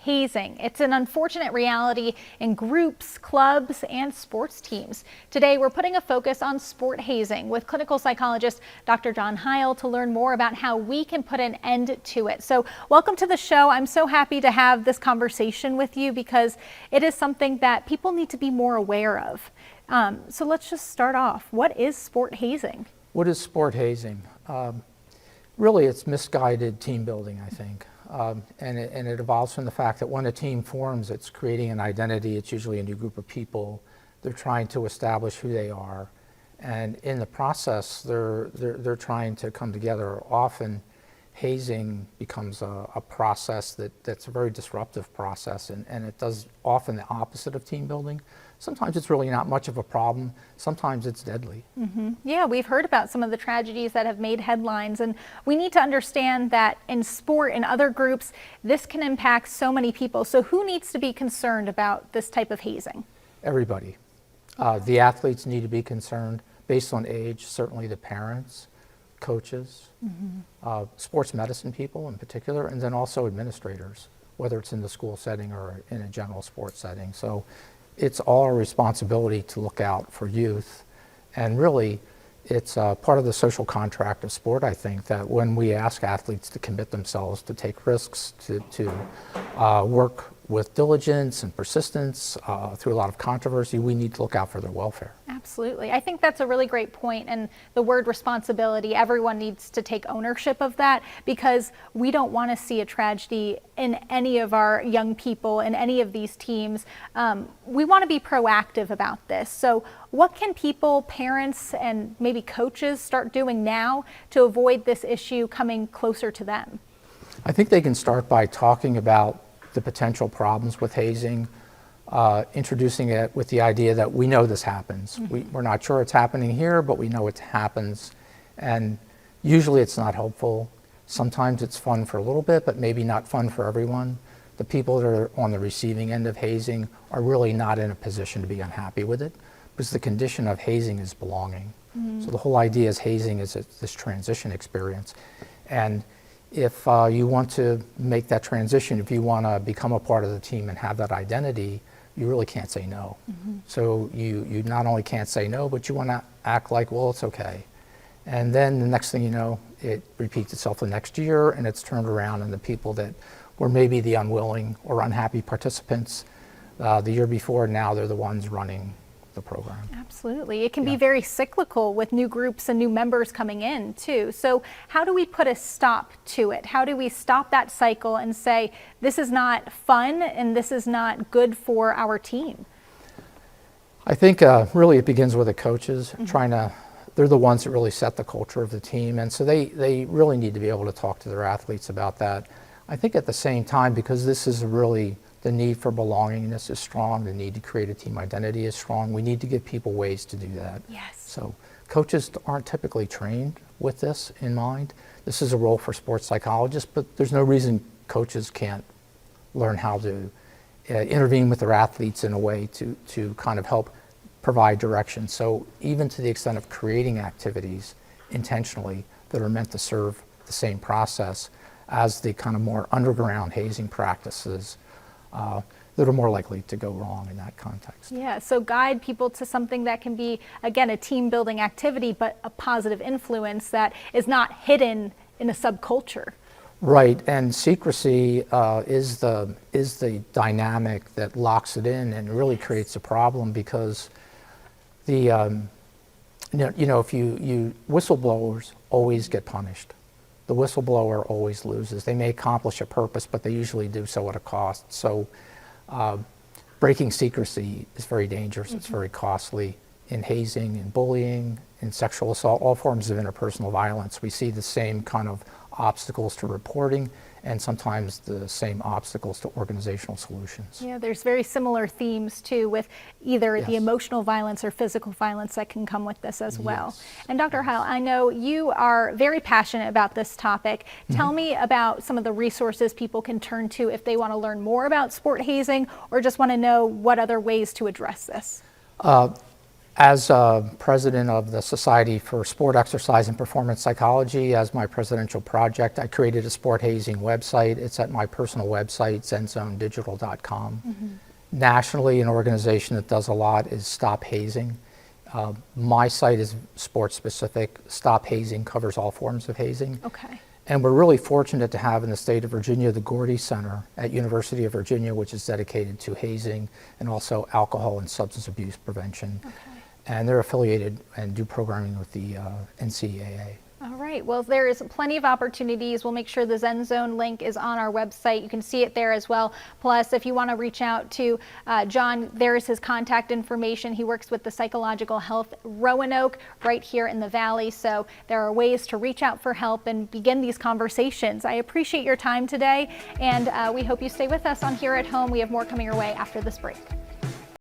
hazing. It's an unfortunate reality in groups, clubs, and sports teams. Today, we're putting a focus on sport hazing with clinical psychologist Dr. John Heil to learn more about how we can put an end to it. So welcome to the show. I'm so happy to have this conversation with you because it is something that people need to be more aware of. So let's just start off. What is sport hazing? What is sport hazing? Really, it's misguided team building, I think. And it evolves from the fact that when a team forms, it's creating an identity. It's usually a new group of people. They're trying to establish who they are. And in the process, they're trying to come together. Often, hazing becomes a process that's a very disruptive process, and it does often the opposite of team building. Sometimes it's really not much of a problem. Sometimes it's deadly. Mm-hmm. Yeah, we've heard about some of the tragedies that have made headlines, and we need to understand that in sport and other groups, this can impact so many people. So who needs to be concerned about this type of hazing? Everybody. The athletes need to be concerned based on age, certainly the parents, coaches, sports medicine people in particular, and then also administrators, whether it's in the school setting or in a general sports setting. So it's all our responsibility to look out for youth, and really it's part of the social contract of sport, I think, that when we ask athletes to commit themselves, to take risks, to work with diligence and persistence through a lot of controversy, we need to look out for their welfare. Absolutely. I think that's a really great point, and the word responsibility, everyone needs to take ownership of that, because we don't want to see a tragedy in any of our young people in any of these teams. We want to be proactive about this. So what can people, parents, and maybe coaches start doing now to avoid this issue coming closer to them? I think they can start by talking about the potential problems with hazing, introducing it with the idea that we know this happens. We're not sure it's happening here, but we know it happens. And usually it's not helpful. Sometimes it's fun for a little bit, but maybe not fun for everyone. The people that are on the receiving end of hazing are really not in a position to be unhappy with it, because the condition of hazing is belonging. So the whole idea is hazing is this transition experience. And if you want to make that transition, if you want to become a part of the team and have that identity, you really can't say no. So you not only can't say no, but you want to act like, well, it's okay. And then the next thing you know, it repeats itself the next year, and it's turned around, and the people that were maybe the unwilling or unhappy participants the year before, now they're the ones running the program. Absolutely. It can be very cyclical with new groups and new members coming in too. So how do we put a stop to it? How do we stop that cycle and say, this is not fun and this is not good for our team? I think really it begins with the coaches they're the ones that really set the culture of the team, and so they really need to be able to talk to their athletes about that. I think at the same time, because this is really the need for belongingness is strong, the need to create a team identity is strong, we need to give people ways to do that. Yes. So coaches aren't typically trained with this in mind. This is a role for sports psychologists, but there's no reason coaches can't learn how to intervene with their athletes in a way to kind of help provide direction. So even to the extent of creating activities intentionally that are meant to serve the same process as the kind of more underground hazing practices that are more likely to go wrong in that context. Yeah, so guide people to something that can be, again, a team building activity, but a positive influence that is not hidden in a subculture. Right, and secrecy is the dynamic that locks it in and really creates a problem, because the if you whistleblowers always get punished. The whistleblower always loses. They may accomplish a purpose, but they usually do so at a cost. So breaking secrecy is very dangerous. It's very costly. In hazing, in bullying, in sexual assault, all forms of interpersonal violence, we see the same kind of obstacles to reporting, and sometimes the same obstacles to organizational solutions. Yeah, there's very similar themes too, with either the emotional violence or physical violence that can come with this as well. And Dr. Heil, I know you are very passionate about this topic. Tell me about some of the resources people can turn to if they want to learn more about sport hazing or just want to know what other ways to address this. As president of the Society for Sport Exercise and Performance Psychology, as my presidential project, I created a sport hazing website. It's at my personal website, zenzonedigital.com. Nationally, an organization that does a lot is Stop Hazing. My site is sports specific. Stop Hazing covers all forms of hazing. Okay. And we're really fortunate to have in the state of Virginia the Gordy Center at University of Virginia, which is dedicated to hazing and also alcohol and substance abuse prevention. Okay. And they're affiliated and do programming with the NCAA. All right, well, there is plenty of opportunities. We'll make sure the Zen Zone link is on our website. You can see it there as well. Plus, if you want to reach out to John, there is his contact information. He works with the Psychological Health Roanoke right here in the Valley. So there are ways to reach out for help and begin these conversations. I appreciate your time today, and we hope you stay with us on Here at Home. We have more coming your way after this break.